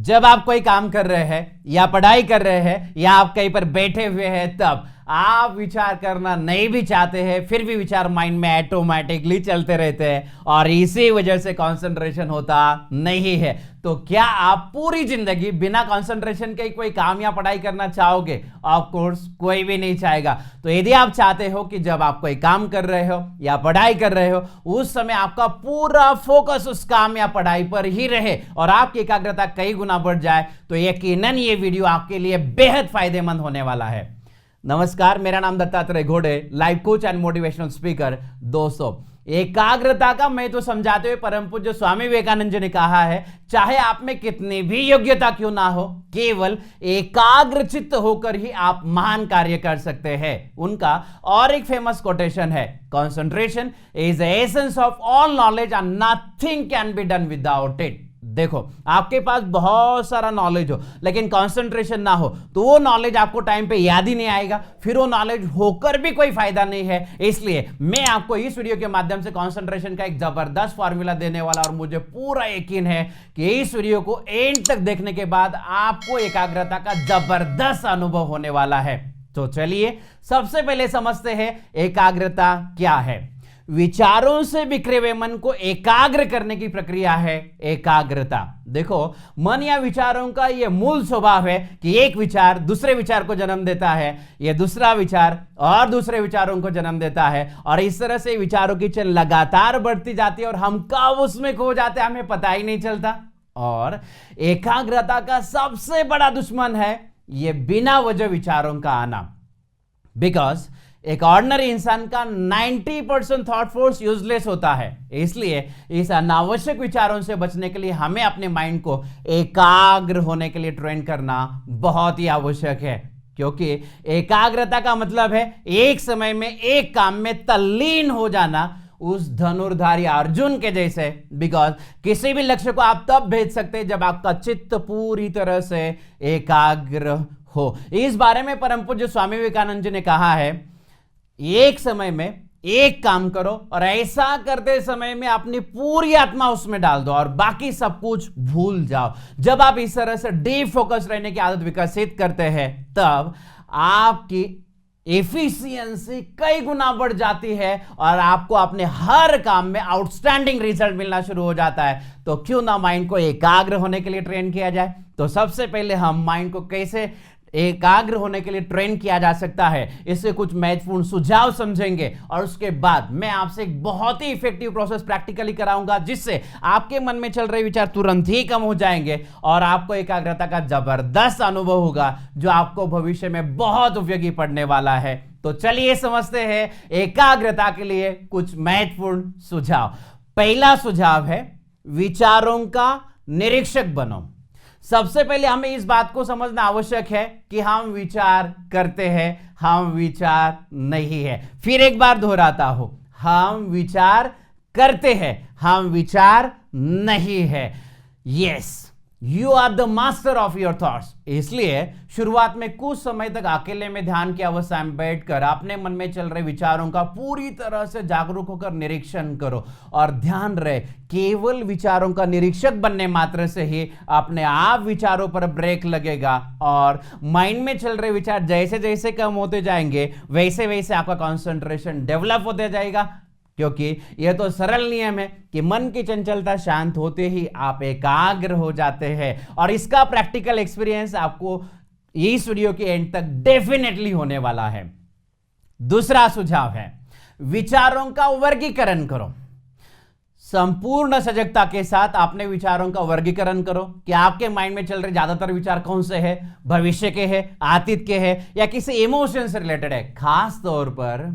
जब आप कोई काम कर रहे हैं या पढ़ाई कर रहे हैं या आप कहीं पर बैठे हुए हैं, तब आप विचार करना नहीं भी चाहते हैं, फिर भी विचार माइंड में ऑटोमेटिकली चलते रहते हैं और इसी वजह से कंसंट्रेशन होता नहीं है। तो क्या आप पूरी जिंदगी बिना कंसंट्रेशन के कोई काम या पढ़ाई करना चाहोगे? ऑफ कोर्स कोई भी नहीं चाहेगा। तो यदि आप चाहते हो कि जब आप कोई काम कर रहे हो या पढ़ाई कर रहे हो, उस समय आपका पूरा फोकस उस काम या पढ़ाई पर ही रहे और आपकी एकाग्रता कई गुना बढ़ जाए, तो यकीनन ये वीडियो आपके लिए बेहद फायदेमंद होने वाला है। नमस्कार, मेरा नाम दत्तात्रेय घोड़े, life coach and motivational speaker. दोस्तों, एकाग्रता का मैं तो समझाते हुए परम पूज्य स्वामी विवेकानंद जी ने कहा है, चाहे आप में कितनी भी योग्यता क्यों ना हो, केवल एकाग्रचित्त होकर ही आप महान कार्य कर सकते हैं। उनका और एक फेमस कोटेशन है, concentration is the essence of all knowledge and nothing can be done without it. देखो, आपके पास बहुत सारा नॉलेज हो लेकिन कंसंट्रेशन ना हो तो वो नॉलेज आपको टाइम पे याद ही नहीं आएगा, फिर वो नॉलेज होकर भी कोई फायदा नहीं है। इसलिए मैं आपको इस वीडियो के माध्यम से कंसंट्रेशन का एक जबरदस्त फॉर्मूला देने वाला, और मुझे पूरा यकीन है कि इस वीडियो को एंड तक देखने के बाद आपको एकाग्रता का जबरदस्त अनुभव होने वाला है। तो चलिए सबसे पहले समझते हैं एकाग्रता क्या है। विचारों से बिखरे हुए मन को एकाग्र करने की प्रक्रिया है एकाग्रता। देखो, मन या विचारों का यह मूल स्वभाव है कि एक विचार दूसरे विचार को जन्म देता है, यह दूसरा विचार और दूसरे विचारों को जन्म देता है, और इस तरह से विचारों की चल लगातार बढ़ती जाती है और हम कब उसमें खो जाते हैं हमें पता ही नहीं चलता। और एकाग्रता का सबसे बड़ा दुश्मन है यह बिना वजह विचारों का आना। बिकॉज एक ऑर्डिनरी इंसान का 90% थॉट फोर्स यूजलेस होता है। इसलिए इस अनावश्यक विचारों से बचने के लिए हमें अपने माइंड को एकाग्र होने के लिए ट्रेन करना बहुत ही आवश्यक है, क्योंकि एकाग्रता का मतलब है एक समय में एक काम में तल्लीन हो जाना, उस धनुर्धारी अर्जुन के जैसे। बिकॉज किसी भी लक्ष्य को आप तब भेज सकते हैं जब आपका चित्त पूरी तरह से एकाग्र हो। इस बारे में परम पूज्य स्वामी विवेकानंद जी ने कहा है, एक समय में एक काम करो और ऐसा करते समय में अपनी पूरी आत्मा उसमें डाल दो और बाकी सब कुछ भूल जाओ। जब आप इस तरह से डीप फोकस रहने की आदत विकसित करते हैं, तब आपकी एफिशिएंसी कई गुना बढ़ जाती है और आपको अपने हर काम में आउटस्टैंडिंग रिजल्ट मिलना शुरू हो जाता है। तो क्यों ना माइंड को एकाग्र होने के लिए ट्रेन किया जाए। तो सबसे पहले हम माइंड को कैसे एकाग्र होने के लिए ट्रेन किया जा सकता है, इससे कुछ महत्वपूर्ण सुझाव समझेंगे, और उसके बाद मैं आपसे एक बहुत ही इफेक्टिव प्रोसेस प्रैक्टिकली कराऊंगा, जिससे आपके मन में चल रहे विचार तुरंत ही कम हो जाएंगे और आपको एकाग्रता का जबरदस्त अनुभव होगा, जो आपको भविष्य में बहुत उपयोगी पड़ने वाला है। तो चलिए समझते हैं एकाग्रता के लिए कुछ महत्वपूर्ण सुझाव। पहला सुझाव है, विचारों का निरीक्षक बनो। सबसे पहले हमें इस बात को समझना आवश्यक है कि हम विचार करते हैं, हम विचार नहीं है। फिर एक बार दोहराता हूं, हम विचार करते हैं, हम विचार नहीं है। Yes, you are the master of your thoughts. इसलिए शुरुआत में कुछ समय तक अकेले में ध्यान की अवस्था में बैठकर अपने मन में चल रहे विचारों का पूरी तरह से जागरूक होकर निरीक्षण करो। और ध्यान रहे, केवल विचारों का निरीक्षक बनने मात्र से ही अपने आप विचारों पर ब्रेक लगेगा और माइंड में चल रहे विचार जैसे जैसे कम होते जाएंगे वैसे वैसे आपका कंसंट्रेशन डेवलप होते जाएगा। क्योंकि यह तो सरल नियम है कि मन की चंचलता शांत होते ही आप एकाग्र हो जाते हैं, और इसका प्रैक्टिकल एक्सपीरियंस आपको इस वीडियो के एंड तक डेफिनेटली होने वाला है। दूसरा सुझाव है, विचारों का वर्गीकरण करो। संपूर्ण सजगता के साथ अपने विचारों का वर्गीकरण करो कि आपके माइंड में चल रहे ज्यादातर विचार कौन से हैं, भविष्य के हैं, अतीत के हैं, या किसी इमोशन से रिलेटेड है। खास तौर पर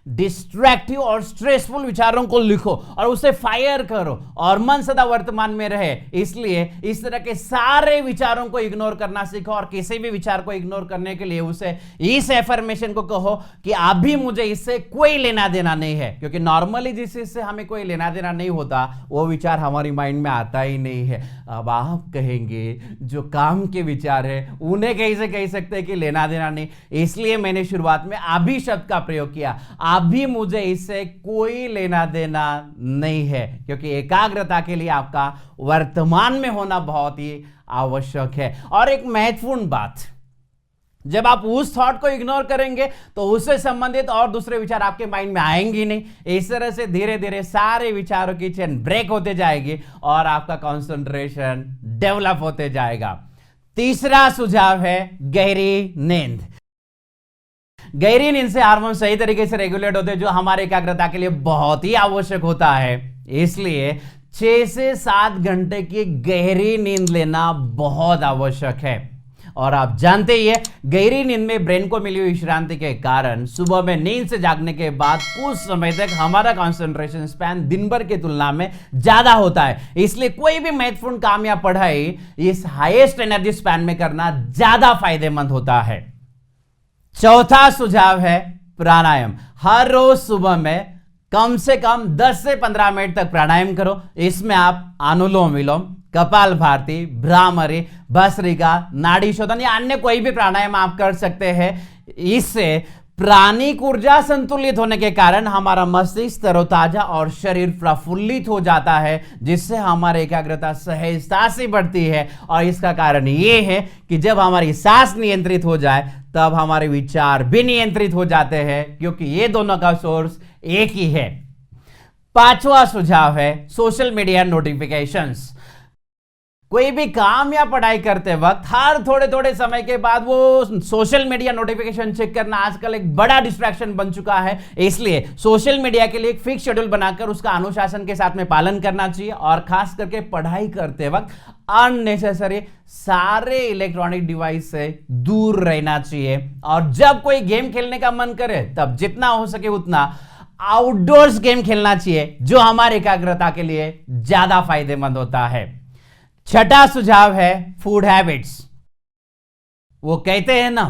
डिस्ट्रैक्टिव और स्ट्रेसफुल विचारों को लिखो और उसे फायर करो और मन सदा वर्तमान में रहे। इसलिए इस तरह के सारे विचारों को इग्नोर करना सीखो, और किसी भी विचार को इग्नोर करने के लिए उसे इस एफर्मेशन को कहो कि अभी मुझे इससे कोई लेना देना नहीं है। क्योंकि नॉर्मली जिस चीज से हमें कोई लेना देना नहीं होता वो विचार हमारी माइंड में आता ही नहीं है। अब आप कहेंगे जो काम के विचार है उन्हें कैसे कह सकते हैं कि लेना देना नहीं। इसलिए मैंने शुरुआत में अभी शब्द का प्रयोग किया, अभी मुझे इससे कोई लेना देना नहीं है, क्योंकि एकाग्रता के लिए आपका वर्तमान में होना बहुत ही आवश्यक है। और एक महत्वपूर्ण बात, जब आप उस थॉट को इग्नोर करेंगे तो उससे संबंधित और दूसरे विचार आपके माइंड में आएंगे नहीं। इस तरह से धीरे धीरे सारे विचारों की चेन ब्रेक होते जाएगी और आपका कंसंट्रेशन डेवलप होते जाएगा। तीसरा सुझाव है गहरी नींद। गहरी नींद से हार्मोन सही तरीके से रेगुलेट होते हैं, जो हमारे एकाग्रता के लिए बहुत ही आवश्यक होता है। इसलिए 6 से 7 घंटे की गहरी नींद लेना बहुत आवश्यक है। और आप जानते ही है, गहरी नींद में ब्रेन को मिली हुई विश्रांति के कारण सुबह में नींद से जागने के बाद कुछ समय तक हमारा कंसंट्रेशन स्पैन दिन भर की तुलना में ज्यादा होता है। इसलिए कोई भी महत्वपूर्ण काम या पढ़ाई इस हाईएस्ट एनर्जी स्पैन में करना ज्यादा फायदेमंद होता है। चौथा सुझाव है प्राणायाम। हर रोज सुबह में कम से कम 10 से 15 मिनट तक प्राणायाम करो। इसमें आप अनुलोम विलोम, कपालभाति, भ्रामरी, भस्त्रिका, नाड़ी शोधन या अन्य कोई भी प्राणायाम आप कर सकते हैं। इससे प्राणिक ऊर्जा संतुलित होने के कारण हमारा मस्तिष्क तरोताजा और शरीर प्रफुल्लित हो जाता है, जिससे हमारी एकाग्रता सहजता से बढ़ती है। और इसका कारण यह है कि जब हमारी सांस नियंत्रित हो जाए तब हमारे विचार भी नियंत्रित हो जाते हैं, क्योंकि ये दोनों का सोर्स एक ही है। पांचवा सुझाव है सोशल मीडिया नोटिफिकेशंस। कोई भी काम या पढ़ाई करते वक्त हर थोड़े थोड़े समय के बाद वो सोशल मीडिया नोटिफिकेशन चेक करना आजकल एक बड़ा डिस्ट्रैक्शन बन चुका है। इसलिए सोशल मीडिया के लिए एक फिक्स शेड्यूल बनाकर उसका अनुशासन के साथ में पालन करना चाहिए। और खास करके पढ़ाई करते वक्त अननेसेसरी सारे इलेक्ट्रॉनिक डिवाइस से दूर रहना चाहिए। और जब कोई गेम खेलने का मन करे तब जितना हो सके उतना आउटडोर्स गेम खेलना चाहिए, जो हमारे एकाग्रता के लिए ज्यादा फायदेमंद होता है। छठा सुझाव है फूड हैबिट्स। वो कहते हैं ना,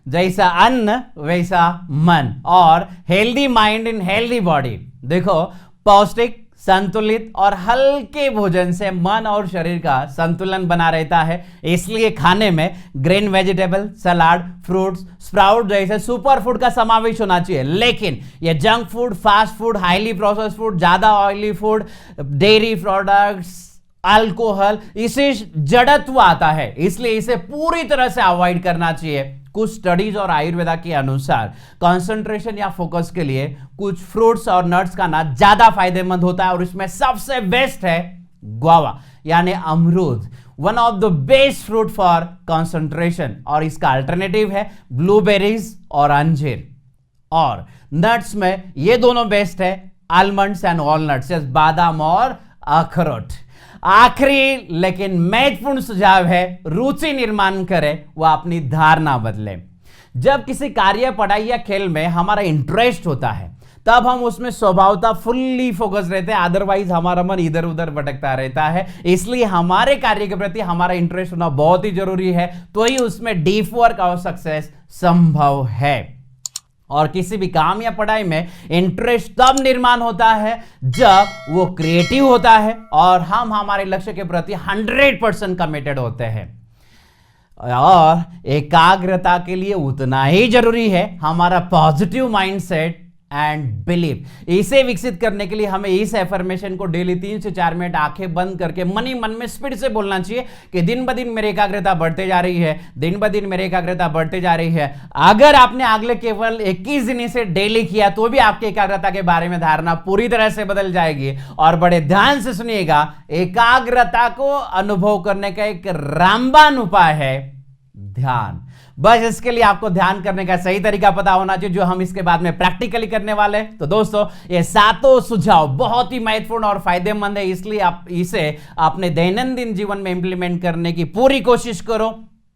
जैसा अन्न वैसा मन, और healthy mind in healthy body. देखो, पौष्टिक, संतुलित और हल्के भोजन से मन और शरीर का संतुलन बना रहता है। इसलिए खाने में green vegetable, salad, fruits, sprout जैसे सुपर फूड का समावेश होना चाहिए। लेकिन ये junk food, fast food, highly processed food, ज्यादा oily food, dairy products, alcohol, इसे जड़त्व आता है, इसलिए इसे पूरी तरह से अवॉइड करना चाहिए। कुछ स्टडीज और आयुर्वेदा के अनुसार कंसंट्रेशन या फोकस के लिए कुछ फ्रूट्स और नट्स खाना ज्यादा फायदेमंद होता है, और इसमें सबसे बेस्ट है गुआवा यानी अमरूद, one of the best fruit for concentration. और इसका अल्टरनेटिव है ब्लूबेरीज और अंजीर। और नट्स में ये दोनों बेस्ट है, आलमंड्स एंड वॉलनट्स, बादाम और अखरोट। आखिरी लेकिन महत्वपूर्ण सुझाव है रुचि निर्माण करें, वह अपनी धारणा बदले। जब किसी कार्य, पढ़ाई या खेल में हमारा इंटरेस्ट होता है तब हम उसमें स्वभावतः फुल्ली फोकस रहते हैं, अदरवाइज हमारा मन इधर उधर भटकता रहता है। इसलिए हमारे कार्य के प्रति हमारा इंटरेस्ट होना बहुत ही जरूरी है, तो ही उसमें डीप वर्क और सक्सेस संभव है। और किसी भी काम या पढ़ाई में इंटरेस्ट तब निर्माण होता है जब वो क्रिएटिव होता है और हम हमारे लक्ष्य के प्रति 100% कमिटेड होते हैं। और एकाग्रता के लिए उतना ही जरूरी है हमारा पॉजिटिव माइंडसेट एंड बिलीफ। इसे विकसित करने के लिए हमें इस एफर्मेशन को डेली 3 से 4 मिनट आंखें बंद करके मन ही मन में स्पीड से बोलना चाहिए कि दिन ब दिन मेरी एकाग्रता बढ़ते जा रही है, दिन ब दिन मेरी एकाग्रता बढ़ते जा रही है। अगर आपने अगले केवल 21 दिन से डेली किया तो भी आपकी एकाग्रता के बारे में धारणा पूरी तरह से बदल जाएगी। और बड़े ध्यान से सुनिएगा, एकाग्रता को अनुभव करने का एक रामबाण उपाय है ध्यान। बस इसके लिए आपको ध्यान करने का सही तरीका पता होना चाहिए, जो हम इसके बाद में प्रैक्टिकली करने वाले हैं। तो दोस्तों, ये सातों सुझाव बहुत ही महत्वपूर्ण और फायदेमंद है, इसलिए आप इसे अपने दैनंदिन जीवन में इंप्लीमेंट करने की पूरी कोशिश करो,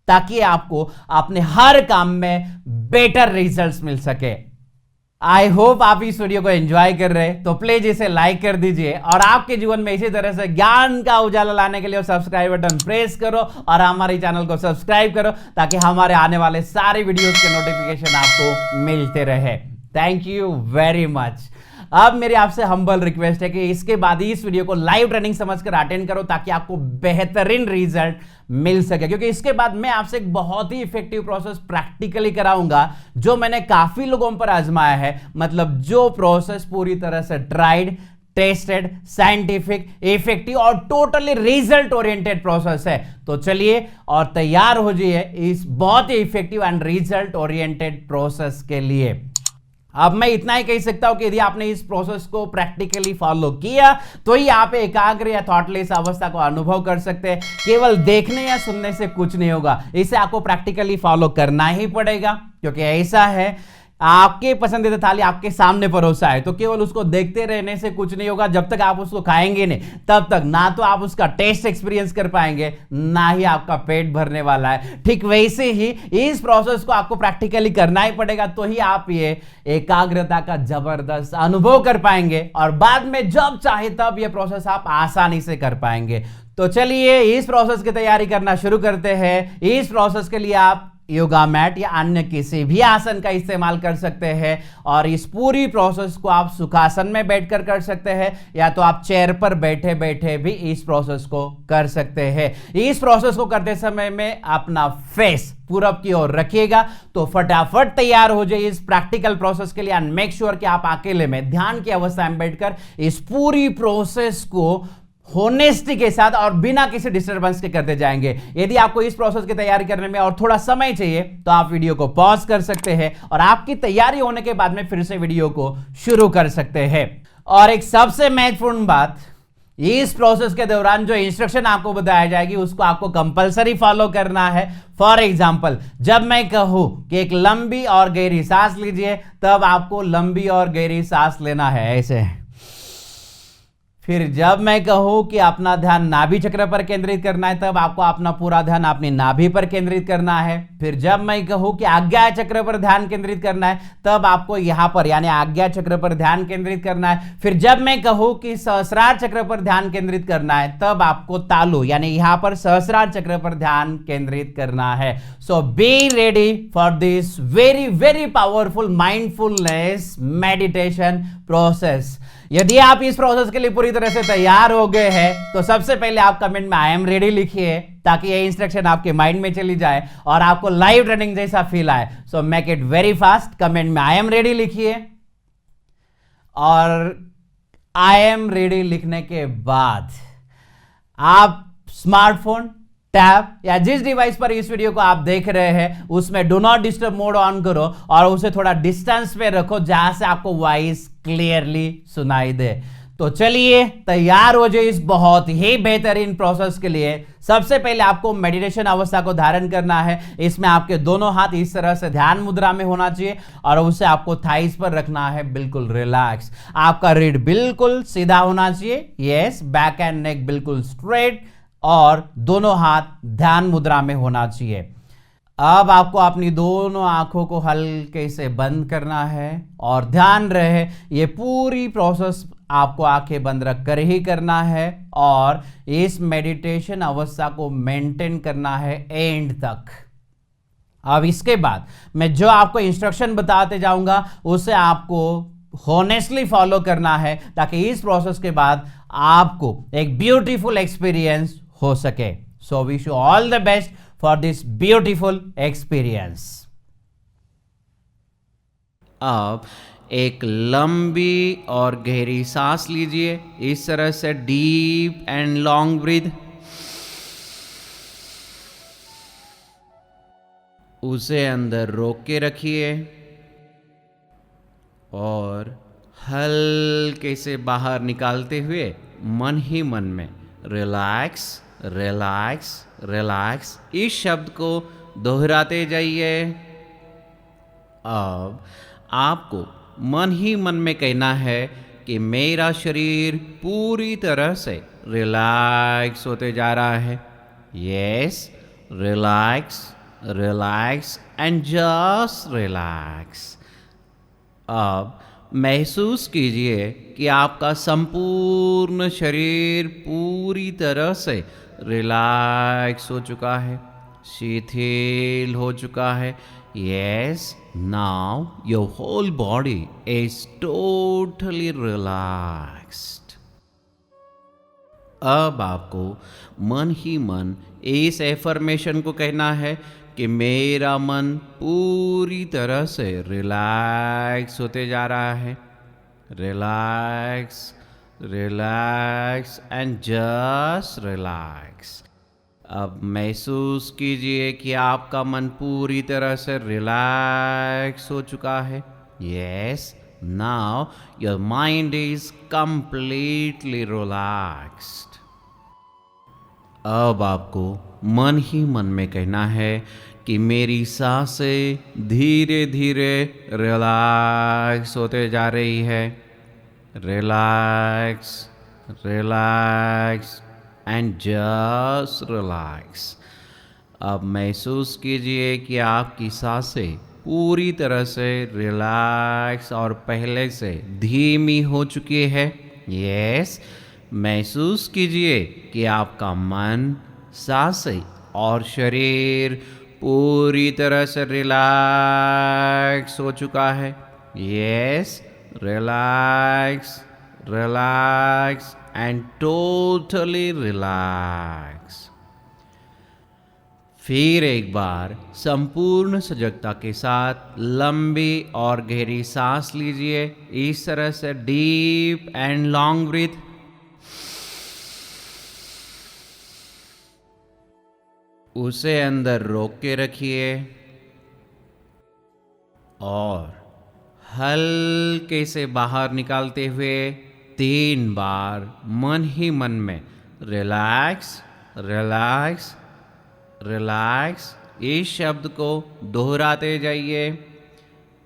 ताकि आपको अपने हर काम में बेटर रिजल्ट्स मिल सके। आई होप आप इस वीडियो को एंजॉय कर रहे हैं, तो प्लीज इसे लाइक कर दीजिए और आपके जीवन में इसी तरह से ज्ञान का उजाला लाने के लिए सब्सक्राइब बटन प्रेस करो और हमारे चैनल को सब्सक्राइब करो, ताकि हमारे आने वाले सारे वीडियोस के नोटिफिकेशन आपको मिलते रहे। Thank you very much. अब मेरी आपसे हम्बल रिक्वेस्ट है कि इसके बाद ही इस वीडियो को लाइव ट्रेनिंग समझकर अटेंड करो, ताकि आपको बेहतरीन रिजल्ट मिल सके। क्योंकि इसके बाद मैं आपसे एक बहुत ही इफेक्टिव प्रोसेस प्रैक्टिकली कराऊंगा, जो मैंने काफी लोगों पर आजमाया है। मतलब जो प्रोसेस पूरी तरह से ट्राइड, टेस्टेड, साइंटिफिक, इफेक्टिव और टोटली रिजल्ट ओरिएंटेड प्रोसेस है। तो चलिए और तैयार हो जाइए इस बहुत ही effective and result oriented process के लिए। अब मैं इतना ही कह सकता हूं कि यदि आपने इस प्रोसेस को प्रैक्टिकली फॉलो किया तो ही आप एकाग्र या थॉटलेस अवस्था को अनुभव कर सकते हैं। केवल देखने या सुनने से कुछ नहीं होगा, इसे आपको प्रैक्टिकली फॉलो करना ही पड़ेगा, क्योंकि ऐसा है आपके पसंदीदा थाली आपके सामने परोसा है, तो केवल उसको देखते रहने से कुछ नहीं होगा। जब तक आप उसको खाएंगे नहीं तब तक ना तो आप उसका टेस्ट एक्सपीरियंस कर पाएंगे, ना ही आपका पेट भरने वाला है। ठीक वैसे ही इस प्रोसेस को आपको प्रैक्टिकली करना ही पड़ेगा, तो ही आप ये एकाग्रता का जबरदस्त अनुभव कर पाएंगे और बाद में जब चाहे तब ये प्रोसेस आप आसानी से कर पाएंगे। तो चलिए इस प्रोसेस की तैयारी करना शुरू करते हैं। इस प्रोसेस के लिए आप योगा मैट या अन्य किसी भी आसन का इस्तेमाल कर सकते हैं और इस पूरी प्रोसेस को आप सुखासन में बैठकर कर सकते हैं या तो आप चेयर पर बैठे बैठे भी इस प्रोसेस को कर सकते हैं। इस प्रोसेस को करते समय में अपना फेस पूरब की ओर रखिएगा तो फटाफट तैयार हो जाइए इस प्रैक्टिकल प्रोसेस के लिए। एंड मेक श्योर कि आप अकेले में ध्यान की अवस्था में बैठकर इस पूरी प्रोसेस को होनेस्टी के साथ और बिना किसी डिस्टरबेंस के करते जाएंगे। यदि आपको इस प्रोसेस की तैयारी करने में और थोड़ा समय चाहिए तो आप वीडियो को पॉज कर सकते हैं और आपकी तैयारी होने के बाद में फिर से वीडियो को शुरू कर सकते हैं। और एक सबसे महत्वपूर्ण बात, इस प्रोसेस के दौरान जो इंस्ट्रक्शन आपको बताया जाएगी उसको आपको कंपलसरी फॉलो करना है। फॉर एग्जाम्पल, जब मैं कहूं कि एक लंबी और गहरी सांस लीजिए तब आपको लंबी और गहरी सांस लेना है ऐसे। फिर जब मैं कहूं कि अपना ध्यान नाभि चक्र पर केंद्रित करना है तब आपको अपना पूरा ध्यान अपनी नाभि पर केंद्रित करना है। फिर जब मैं कहूं कि आज्ञा चक्र पर ध्यान केंद्रित करना है तब आपको यहां पर यानी आज्ञा चक्र पर ध्यान केंद्रित करना है। फिर जब मैं कहूं कि सहस्रार चक्र पर ध्यान केंद्रित करना है तब आपको तालु यानी यहां पर सहस्रार चक्र पर ध्यान केंद्रित करना है। So be ready for this very very powerful mindfulness meditation process. यदि आप इस प्रोसेस के लिए पूरी तरह से तैयार हो गए हैं तो सबसे पहले आप कमेंट में आई एम रेडी लिखिए ताकि ये इंस्ट्रक्शन आपके माइंड में चली जाए और आपको लाइव रनिंग जैसा फील आए। सो make it very fast. Comment में आई एम रेडी लिखिए और आई एम रेडी लिखने के बाद आप स्मार्टफोन, टैब या जिस डिवाइस पर इस वीडियो को आप देख रहे हैं उसमें do not disturb mode on करो और उसे थोड़ा डिस्टेंस पे रखो जहां से आपको वॉइस क्लियरली सुनाई दे। तो चलिए तैयार हो जाइए इस बहुत ही बेहतरीन प्रोसेस के लिए। सबसे पहले आपको मेडिटेशन अवस्था को धारण करना है। इसमें आपके दोनों हाथ इस तरह से ध्यान मुद्रा में होना चाहिए और उसे आपको थाइस पर रखना है, बिल्कुल रिलैक्स। आपका रीढ़ बिल्कुल सीधा होना चाहिए, यस। बैक एंड नेक बिल्कुल स्ट्रेट और दोनों हाथ ध्यान मुद्रा में होना चाहिए। अब आपको अपनी दोनों आंखों को हल्के से बंद करना है और ध्यान रहे ये पूरी प्रोसेस आपको आंखें बंद रख कर ही करना है और इस मेडिटेशन अवस्था को मेंटेन करना है एंड तक। अब इसके बाद मैं जो आपको इंस्ट्रक्शन बताते जाऊंगा उसे आपको हॉनेस्टली फॉलो करना है ताकि इस प्रोसेस के बाद आपको एक ब्यूटीफुल एक्सपीरियंस हो सके। So wish you all the best for this beautiful experience. अब एक लंबी और गहरी सांस लीजिए, इस तरह से डीप एंड लॉन्ग ब्रीथ। उसे अंदर रोक के रखिए और हल्के से बाहर निकालते हुए मन ही मन में रिलैक्स रिलैक्स रिलैक्स इस शब्द को दोहराते जाइए। अब आपको मन ही मन में कहना है कि मेरा शरीर पूरी तरह से रिलैक्स होते जा रहा है। Yes, relax relax and just relax. अब महसूस कीजिए कि आपका संपूर्ण शरीर पूरी तरह से रिलैक्स हो चुका है, शिथिल हो चुका है। Yes, now your whole body is totally relaxed. अब आपको मन ही मन इस एफर्मेशन को कहना है कि मेरा मन पूरी तरह से रिलैक्स होते जा रहा है। Relax relax and just relax. अब महसूस कीजिए कि आपका मन पूरी तरह से रिलैक्स हो चुका है। Yes, now your mind is completely relaxed. अब आपको मन ही मन में कहना है कि मेरी सांसें धीरे धीरे रिलैक्स होते जा रही है। Relax, relax and just relax. अब महसूस कीजिए कि आपकी सांसें पूरी तरह से रिलैक्स और पहले से धीमी हो चुकी है। यस, महसूस कीजिए कि आपका मन, सांसें और शरीर पूरी तरह से रिलैक्स हो चुका है। Yes, relax, relax and totally relax. फिर एक बार संपूर्ण सजगता के साथ लंबी और गहरी सांस लीजिए। इस तरह से डीप एंड लॉन्ग ब्रीथ। उसे अंदर रोक के रखिए और हल्के से बाहर निकालते हुए 3 बार मन ही मन में रिलैक्स, रिलैक्स, रिलैक्स इस शब्द को दोहराते जाइए।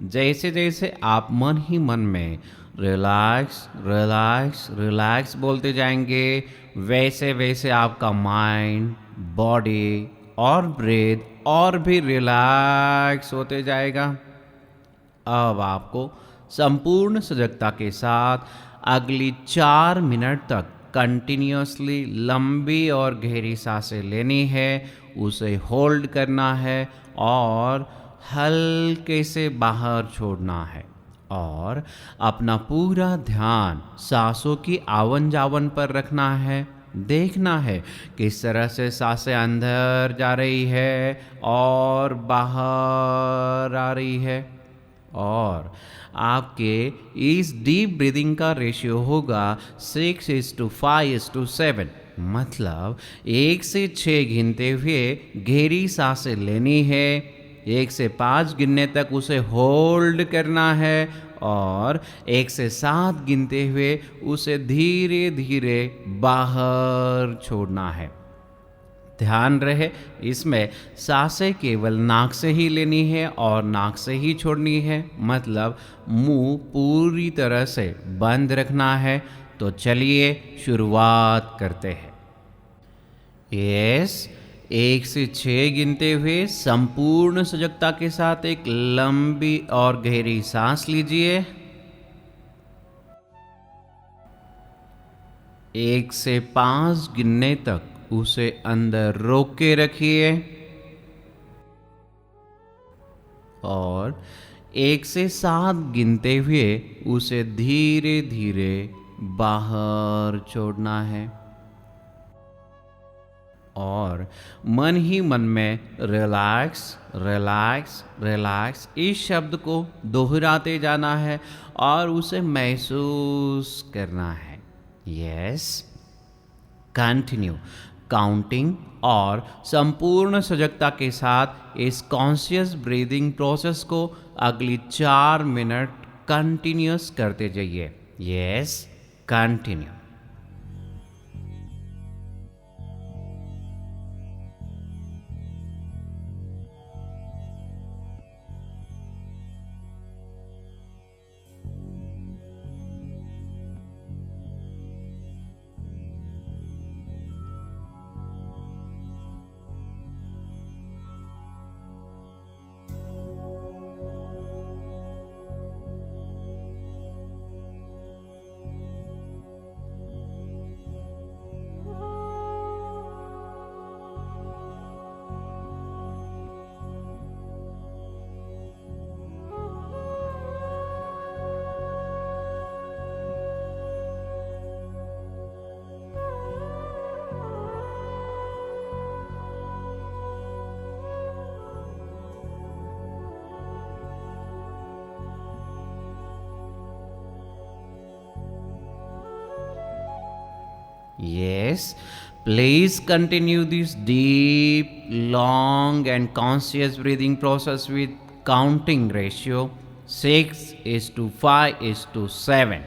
जैसे जैसे आप मन ही मन में रिलैक्स, रिलैक्स, रिलैक्स बोलते जाएंगे, वैसे वैसे आपका माइंड, बॉडी और ब्रेथ और भी रिलैक्स होते जाएगा। अब आपको संपूर्ण सजगता के साथ अगली 4 मिनट तक कंटिन्यूसली लंबी और गहरी सांसें लेनी है, उसे होल्ड करना है और हल्के से बाहर छोड़ना है और अपना पूरा ध्यान सांसों की आवन जावन पर रखना है। देखना है किस तरह से सांसें अंदर जा रही है और बाहर आ रही है। और आपके इस डीप ब्रीदिंग का रेशियो होगा 6:5:7। मतलब 1 से 6 गिनते हुए गहरी सांसें लेनी है, 1 से 5 गिनने तक उसे होल्ड करना है और 1 से 7 गिनते हुए उसे धीरे धीरे बाहर छोड़ना है। ध्यान रहे, इसमें सांसें केवल नाक से ही लेनी है और नाक से ही छोड़नी है, मतलब मुंह पूरी तरह से बंद रखना है। तो चलिए शुरुआत करते हैं। यस, 1 से 6 गिनते हुए संपूर्ण सजगता के साथ एक लंबी और गहरी सांस लीजिए। 1 से 5 गिनने तक उसे अंदर रोक के रखिए और 1 से 7 गिनते हुए उसे धीरे धीरे बाहर छोड़ना है और मन ही मन में रिलैक्स, रिलैक्स, रिलैक्स इस शब्द को दोहराते जाना है और उसे महसूस करना है। यस, कंटिन्यू काउंटिंग और संपूर्ण सजगता के साथ इस कॉन्शियस ब्रीदिंग प्रोसेस को अगली 4 मिनट कंटिन्यूस करते जाइए। Yes, continue. Yes, please continue this deep, long, and conscious breathing process with counting ratio 6:5:7.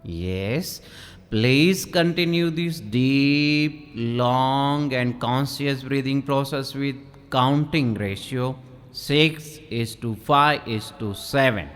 Yes, please continue this deep, long, and conscious breathing process with counting ratio 6:5:7.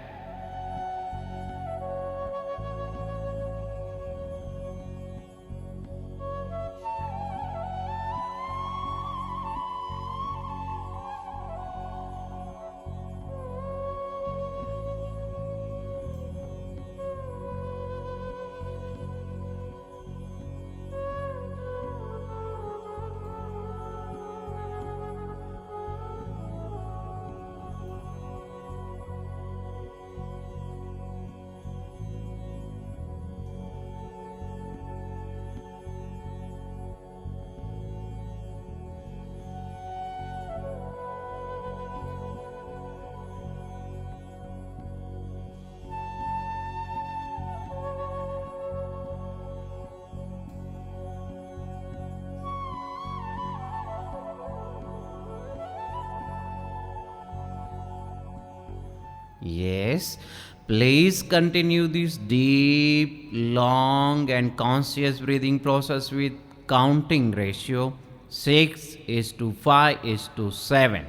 Yes, please continue this deep, long, and conscious breathing process with counting ratio 6:5:7.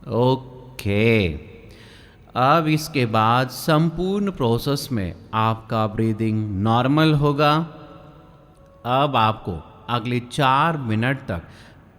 Okay, अब इसके बाद संपूर्ण process में आपका breathing normal होगा। अब आपको अगले 4 मिनट तक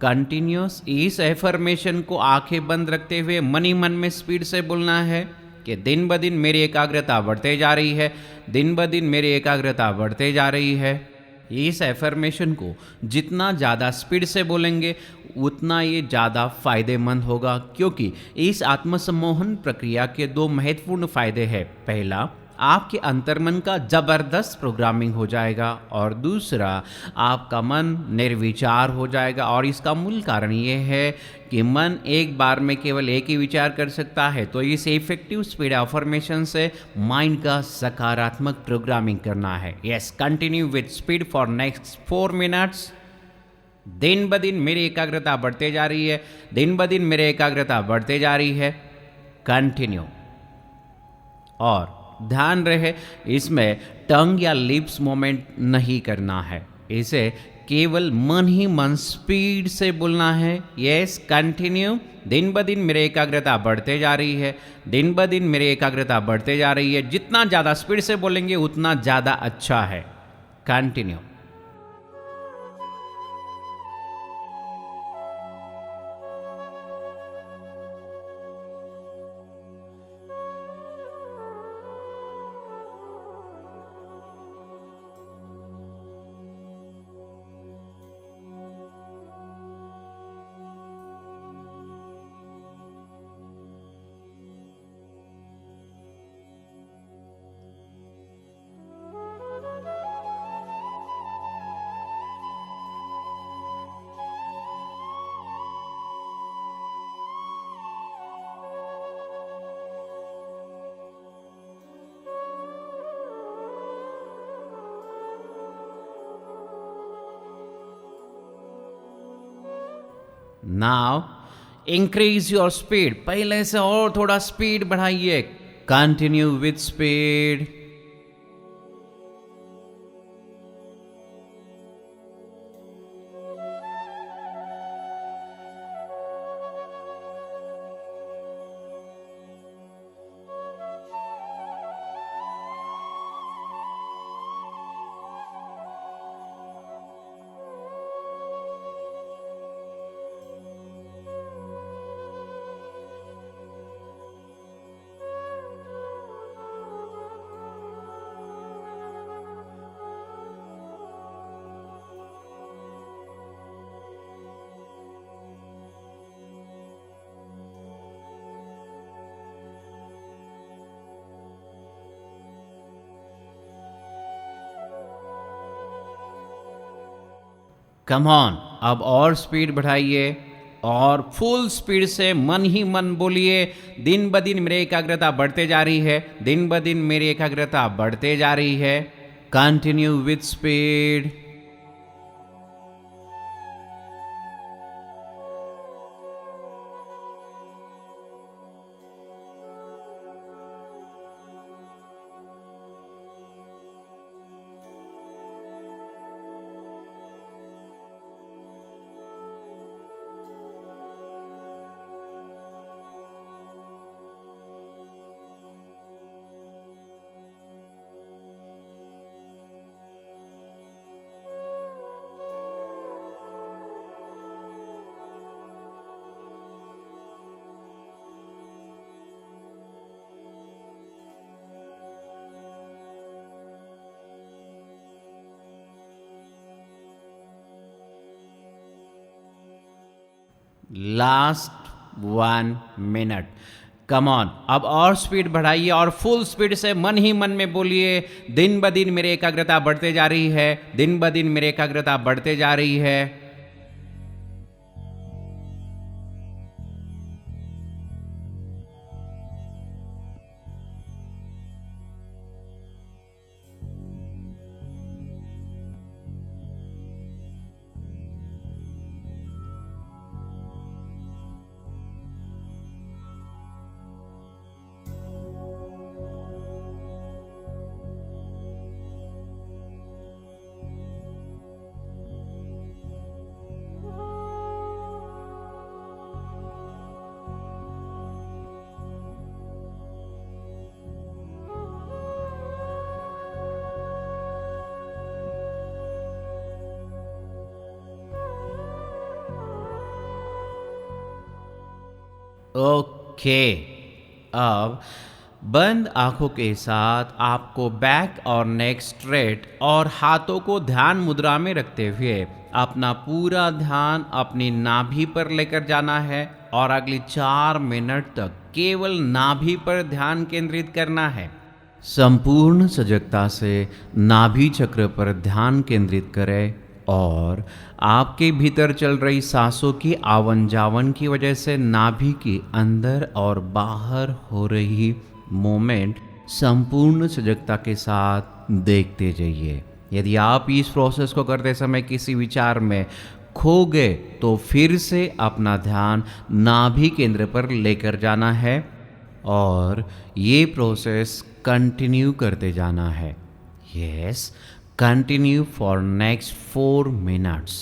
कंटिन्यूस इस एफर्मेशन को आंखें बंद रखते हुए मन ही मन में स्पीड से बोलना है कि दिन ब दिन मेरी एकाग्रता बढ़ते जा रही है, दिन ब दिन मेरी एकाग्रता बढ़ते जा रही है। इस एफर्मेशन को जितना ज़्यादा स्पीड से बोलेंगे उतना ये ज़्यादा फायदेमंद होगा, क्योंकि इस आत्मसम्मोहन प्रक्रिया के 2 महत्वपूर्ण फायदे हैं। पहला, आपके अंतर्मन का ज़बरदस्त प्रोग्रामिंग हो जाएगा, और दूसरा, आपका मन निर्विचार हो जाएगा। और इसका मूल कारण ये है कि मन एक बार में केवल एक ही विचार कर सकता है। तो इस इफेक्टिव स्पीड अफर्मेशन से माइंड का सकारात्मक प्रोग्रामिंग करना है। Yes, continue with speed for next 4 minutes. दिन ब दिन मेरी एकाग्रता बढ़ते जा रही है, दिन ब दिन मेरी एकाग्रता बढ़ते जा रही है। कंटिन्यू। और ध्यान रहे, इसमें टंग या लिप्स मूवमेंट नहीं करना है, इसे केवल मन ही मन स्पीड से बोलना है। Yes, continue. दिन ब दिन मेरी एकाग्रता बढ़ते जा रही है, दिन ब दिन मेरी एकाग्रता बढ़ते जा रही है। जितना ज़्यादा स्पीड से बोलेंगे उतना ज़्यादा अच्छा है। Continue. Now increase your speed, पहले से और थोड़ा स्पीड बढ़ाइए। Continue with speed. Come on, अब और स्पीड बढ़ाइए और फुल स्पीड से मन ही मन बोलिए, दिन ब दिन मेरी एकाग्रता बढ़ते जा रही है, दिन ब दिन मेरी एकाग्रता बढ़ते जा रही है। Continue with speed. Last 1 minute. Come on, अब और स्पीड बढ़ाइए और फुल स्पीड से मन ही मन में बोलिए, दिन ब दिन मेरी एकाग्रता बढ़ते जा रही है, दिन ब दिन मेरी एकाग्रता बढ़ते जा रही है। ओके, अब बंद आंखों के साथ आपको बैक और नेक स्ट्रेट और हाथों को ध्यान मुद्रा में रखते हुए अपना पूरा ध्यान अपनी नाभि पर लेकर जाना है और अगली 4 मिनट तक केवल नाभि पर ध्यान केंद्रित करना है। संपूर्ण सजगता से नाभि चक्र पर ध्यान केंद्रित करें और आपके भीतर चल रही सांसों की आवन जावन की वजह से नाभि की अंदर और बाहर हो रही मूवमेंट संपूर्ण सजगता के साथ देखते जाइए। यदि आप इस प्रोसेस को करते समय किसी विचार में खो गए तो फिर से अपना ध्यान नाभि केंद्र पर लेकर जाना है और ये प्रोसेस कंटिन्यू करते जाना है। Yes, continue for next 4 minutes.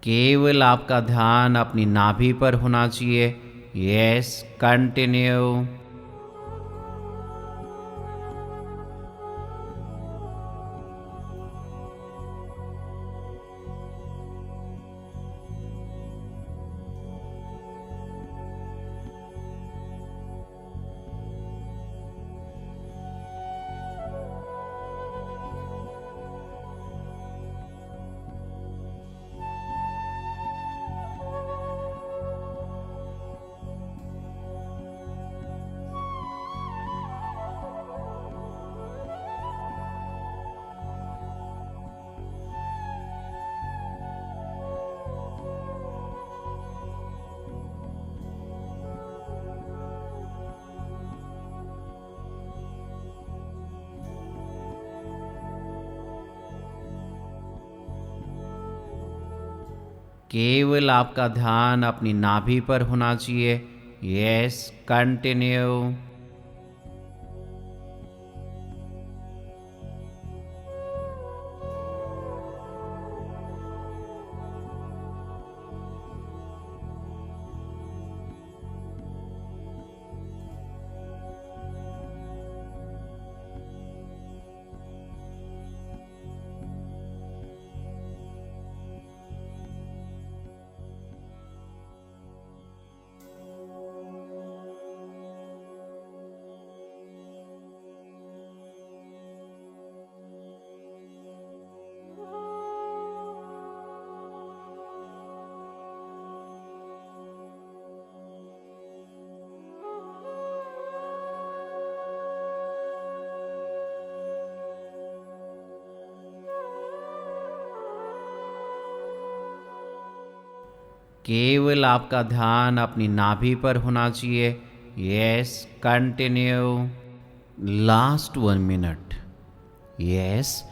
केवल आपका ध्यान अपनी नाभि पर होना चाहिए। Yes, continue. केवल आपका ध्यान अपनी नाभि पर होना चाहिए। Yes, continue. केवल आपका ध्यान अपनी नाभि पर होना चाहिए। Yes, continue. Last 1 minute. Yes,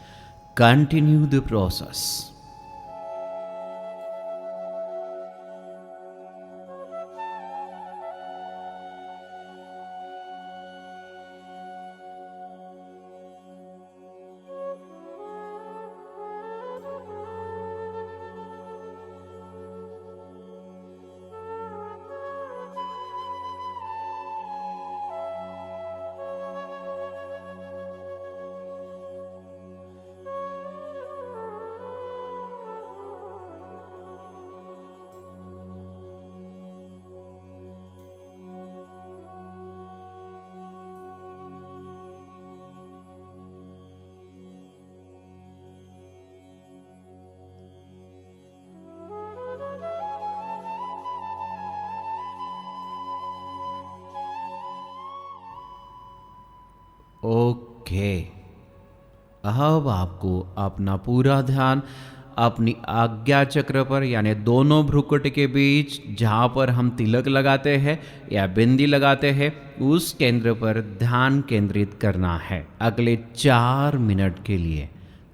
continue the process. Okay, अब आपको अपना पूरा ध्यान अपनी आज्ञा चक्र पर, यानी दोनों भ्रुकुट के बीच जहाँ पर हम तिलक लगाते हैं या बिंदी लगाते हैं, उस केंद्र पर ध्यान केंद्रित करना है अगले 4 मिनट के लिए।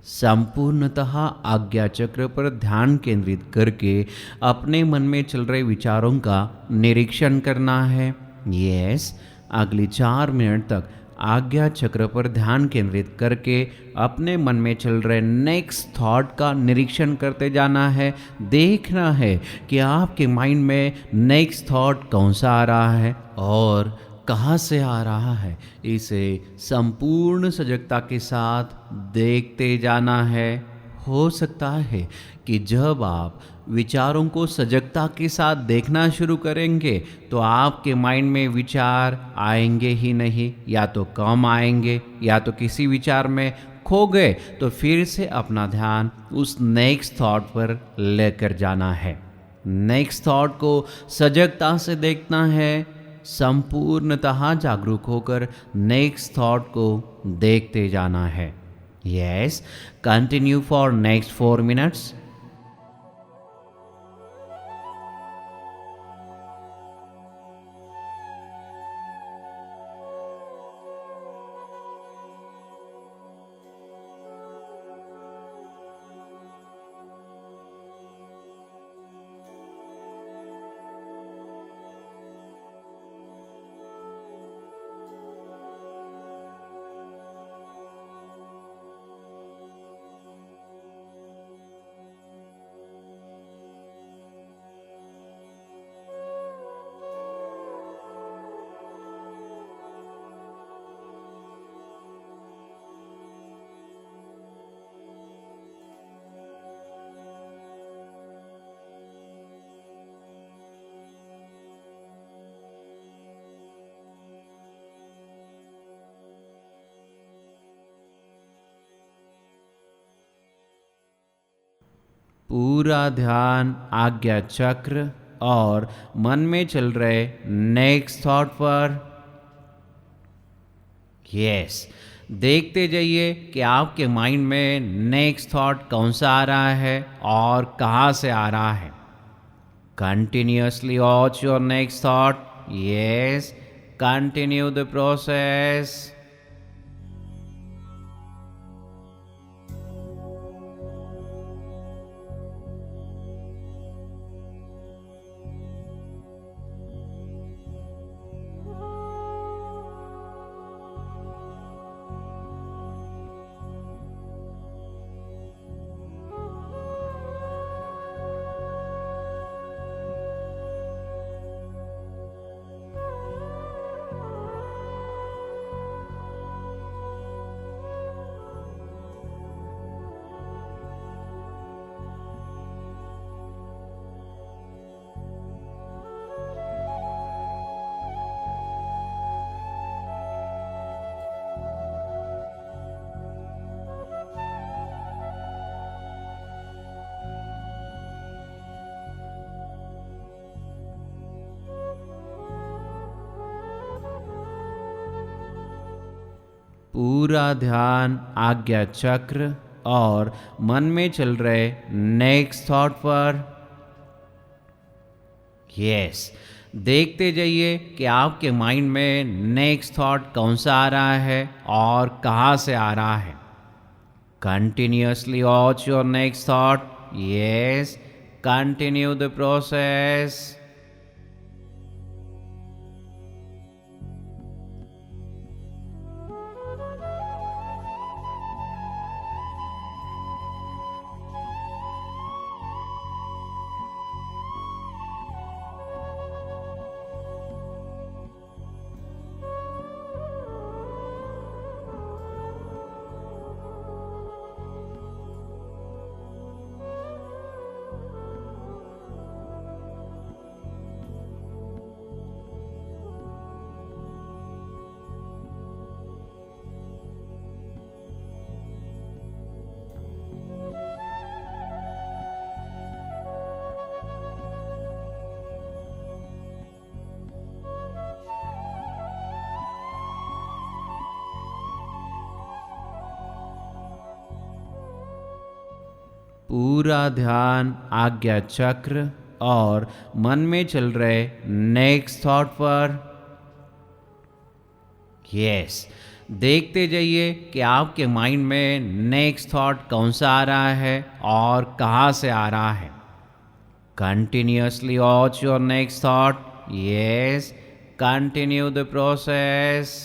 संपूर्णतः आज्ञा चक्र पर ध्यान केंद्रित करके अपने मन में चल रहे विचारों का निरीक्षण करना है। यस, अगली 4 मिनट तक आज्ञा चक्र पर ध्यान केंद्रित करके अपने मन में चल रहे नेक्स्ट थॉट का निरीक्षण करते जाना है। देखना है कि आपके माइंड में नेक्स्ट थॉट कौन सा आ रहा है और कहाँ से आ रहा है। इसे संपूर्ण सजगता के साथ देखते जाना है। हो सकता है कि जब आप विचारों को सजगता के साथ देखना शुरू करेंगे तो आपके माइंड में विचार आएंगे ही नहीं, या तो कम आएंगे या तो किसी विचार में खो गए, तो फिर से अपना ध्यान उस नेक्स्ट थॉट पर लेकर जाना है। नेक्स्ट थॉट को सजगता से देखना है, संपूर्णतः जागरूक होकर नेक्स्ट थॉट को देखते जाना है। Yes, continue for next 4 minutes. पूरा ध्यान आज्ञा चक्र और मन में चल रहे नेक्स्ट थॉट पर। यस, देखते जाइए कि आपके माइंड में नेक्स्ट थॉट कौन सा आ रहा है और कहाँ से आ रहा है। Continuously watch your next thought. Yes, continue the process. पूरा ध्यान आज्ञा चक्र और मन में चल रहे नेक्स्ट थॉट पर। यस, देखते जाइए कि आपके माइंड में नेक्स्ट थॉट कौन सा आ रहा है और कहाँ से आ रहा है। Continuously watch your next thought. Yes, continue the process. पूरा ध्यान आज्ञा चक्र और मन में चल रहे नेक्स्ट थॉट पर। यस, देखते जाइए कि आपके माइंड में नेक्स्ट थॉट कौन सा आ रहा है और कहाँ से आ रहा है। Continuously watch your next thought. Yes, continue the process.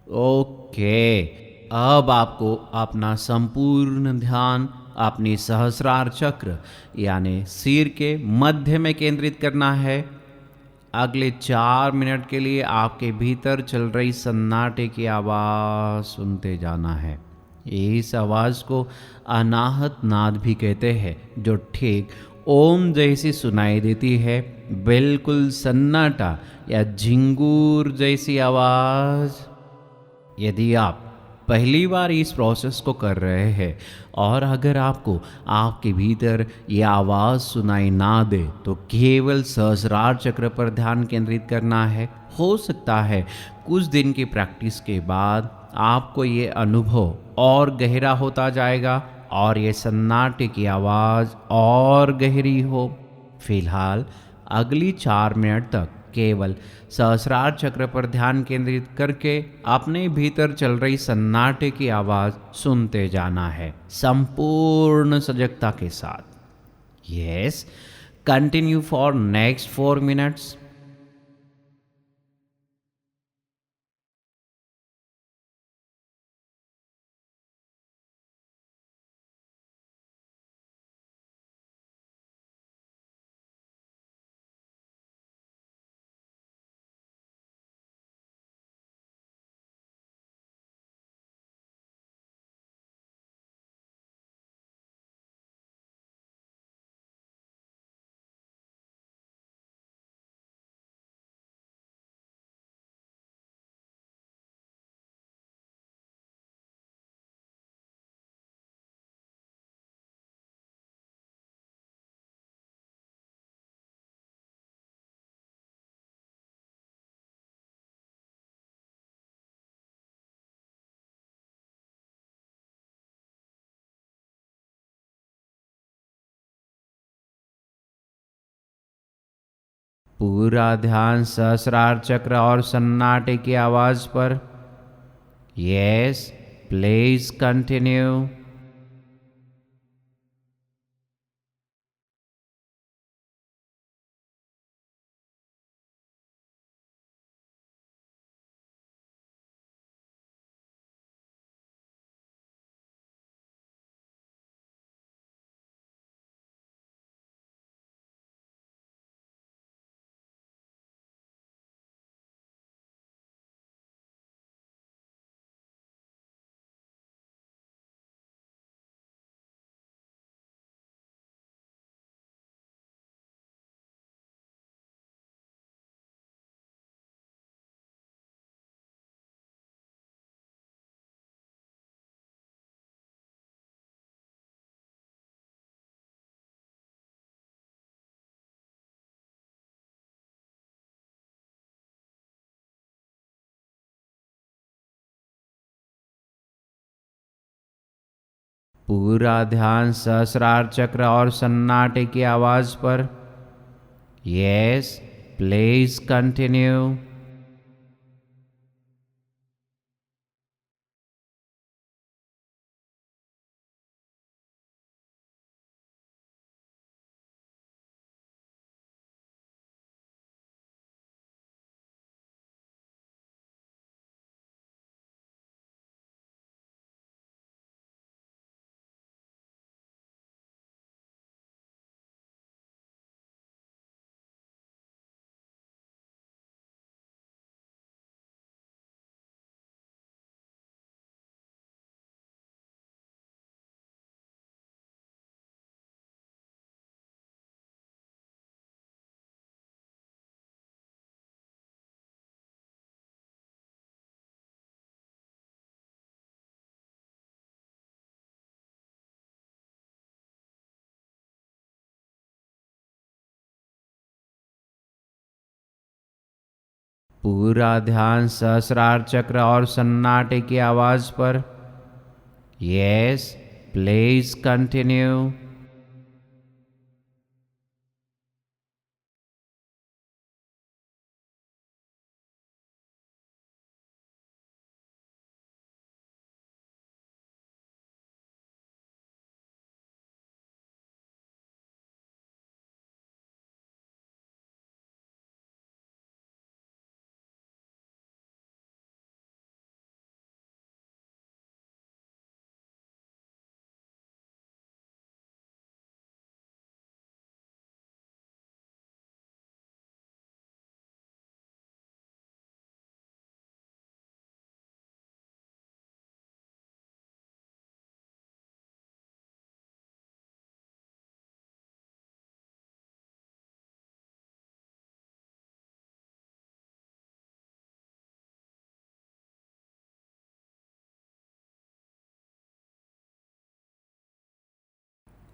Okay, अब आपको अपना संपूर्ण ध्यान अपनी सहस्रार चक्र यानी सिर के मध्य में केंद्रित करना है। अगले 4 मिनट के लिए आपके भीतर चल रही सन्नाटे की आवाज़ सुनते जाना है। इस आवाज़ को अनाहत नाद भी कहते हैं, जो ठीक ओम जैसी सुनाई देती है। बिल्कुल सन्नाटा या झिंगूर जैसी आवाज़। यदि आप पहली बार इस प्रोसेस को कर रहे हैं और अगर आपको आपके भीतर यह आवाज़ सुनाई ना दे, तो केवल सहस्रार चक्र पर ध्यान केंद्रित करना है। हो सकता है कुछ दिन की प्रैक्टिस के बाद आपको ये अनुभव और गहरा होता जाएगा और ये सन्नाटे की आवाज़ और गहरी हो। फिलहाल अगली 4 मिनट तक केवल सहस्रार चक्र पर ध्यान केंद्रित करके अपने भीतर चल रही सन्नाटे की आवाज़ सुनते जाना है, संपूर्ण सजगता के साथ। Yes, continue for next 4 minutes. पूरा ध्यान सहस्रार चक्र और सन्नाटे की आवाज़ पर। Yes, please continue. पूरा ध्यान सहस्रार चक्र और सन्नाटे की आवाज पर। Yes, please continue. पूरा ध्यान सहस्रार चक्र और सन्नाटे की आवाज पर। Yes, please continue.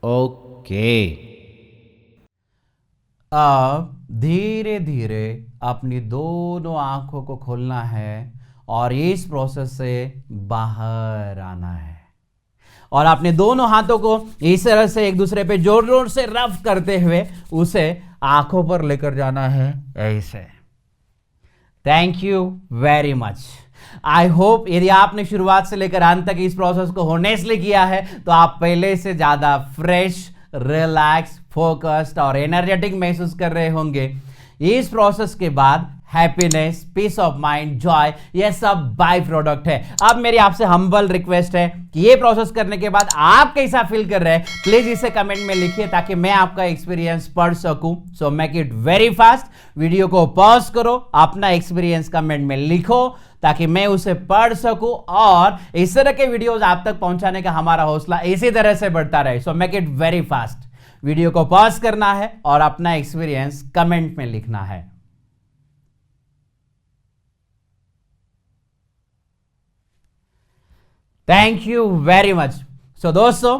ओके, अब धीरे धीरे अपनी दोनों आंखों को खोलना है और इस प्रोसेस से बाहर आना है और अपने दोनों हाथों को इस तरह से एक दूसरे पे जोर जोर से रफ करते हुए उसे आंखों पर लेकर जाना है ऐसे। Thank you very much. I hope यदि आपने शुरुआत से लेकर अंत तक इस प्रोसेस को होनेस्टली किया है तो आप पहले से ज्यादा फ्रेश, रिलैक्स, फोकस्ड और एनर्जेटिक महसूस कर रहे होंगे। इस प्रोसेस के बाद happiness, peace of mind, joy, ये सब बाय प्रोडक्ट है। अब मेरी आपसे हम्बल रिक्वेस्ट है कि ये प्रोसेस करने के बाद आप कैसा फील कर रहे हैं प्लीज इसे कमेंट में लिखिए ताकि मैं आपका एक्सपीरियंस पढ़ सकूं। सो make it very fast. Video को पॉज करो, अपना एक्सपीरियंस कमेंट में लिखो ताकि मैं उसे पढ़ सकूं और इस तरह के वीडियोस आप तक पहुंचाने का हमारा हौसला इसी तरह से बढ़ता रहे। So make it very fast. Video को पॉज करना है और अपना एक्सपीरियंस कमेंट में लिखना है। Thank you very much. So दोस्तों,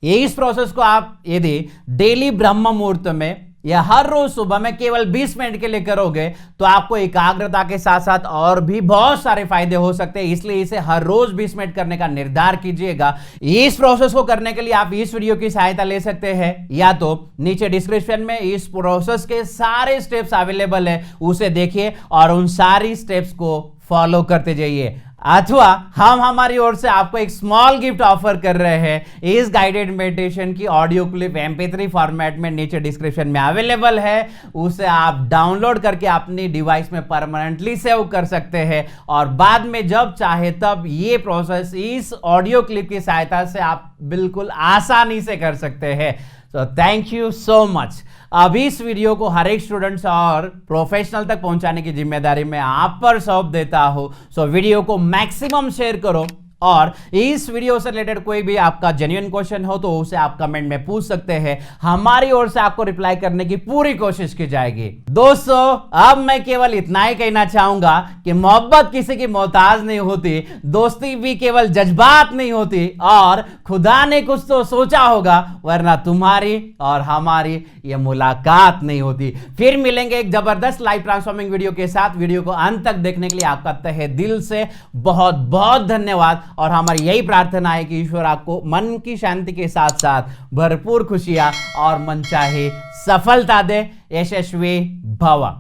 इस प्रोसेस को आप यदि डेली ब्रह्म मुहूर्त में या हर रोज सुबह में केवल 20 मिनट के लिए करोगे तो आपको एकाग्रता के साथ साथ और भी बहुत सारे फायदे हो सकते हैं। इसलिए इसे हर रोज 20 मिनट करने का निर्धार कीजिएगा। इस प्रोसेस को करने के लिए आप इस वीडियो की सहायता ले सकते हैं या तो नीचे डिस्क्रिप्शन में इस प्रोसेस के सारे स्टेप्स अवेलेबल है, उसे देखिए और उन सारी स्टेप्स को फॉलो करते जाइए। अथवा हम हमारी ओर से आपको एक स्मॉल गिफ्ट ऑफर कर रहे हैं। इस गाइडेड मेडिटेशन की ऑडियो क्लिप MP3 फॉर्मेट में नीचे डिस्क्रिप्शन में अवेलेबल है, उसे आप डाउनलोड करके अपनी डिवाइस में परमानेंटली सेव कर सकते हैं और बाद में जब चाहे तब ये प्रोसेस इस ऑडियो क्लिप की सहायता से आप बिल्कुल आसानी से कर सकते हैं। तो थैंक यू सो मच। अब इस वीडियो को हर एक स्टूडेंट्स और प्रोफेशनल तक पहुंचाने की जिम्मेदारी मैं आप पर सौंप देता हूं। सो वीडियो को मैक्सिमम शेयर करो और इस वीडियो से रिलेटेड कोई भी आपका जेन्युइन क्वेश्चन हो तो उसे आप कमेंट में पूछ सकते हैं, हमारी ओर से आपको रिप्लाई करने की पूरी कोशिश की जाएगी। दोस्तों, अब मैं केवल इतना ही कहना चाहूंगा कि मोहब्बत किसी की मोहताज नहीं होती, दोस्ती भी केवल जज्बात नहीं होती और खुदा ने कुछ तो सोचा होगा, वरना तुम्हारी और हमारी ये मुलाकात नहीं होती। फिर मिलेंगे एक जबरदस्त लाइफ ट्रांसफॉर्मिंग वीडियो के साथ। वीडियो को अंत तक देखने के लिए आपका तहे दिल से बहुत बहुत धन्यवाद और हमारी यही प्रार्थना है कि ईश्वर आपको मन की शांति के साथ साथ भरपूर खुशियां और मनचाही सफलता दे। यशस्वी भव।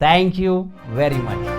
Thank you very much.